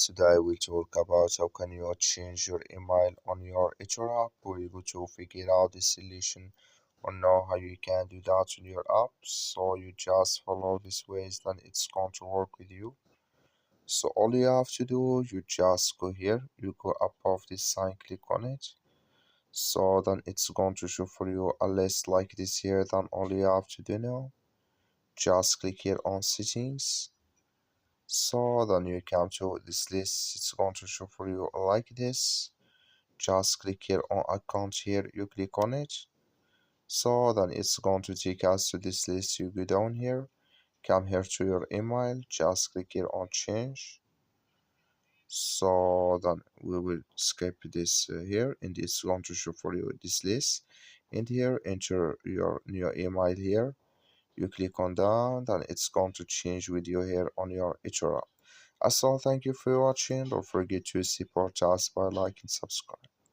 Today we'll talk about how can you change your email on your eToro app. We're going to figure out the solution or know how you can do that on your app. So you just follow these ways, then it's going to work with you. So all you have to do, you just go here, you go above this sign, click on it. So then it's going to show for you a list like this here. Then all you have to do now, just click here on settings. So then you come to this list, it's going to show for you like this. Just click here on account here, you click on it. So then it's going to take us to this list. You go down here, come here to your email, just click here on change. So then we will skip this here, and it's going to show for you this list. And here enter your new email here, you click on that, then it's going to change with you here on your eToro. So thank you for watching. Don't forget to support us by liking and subscribe.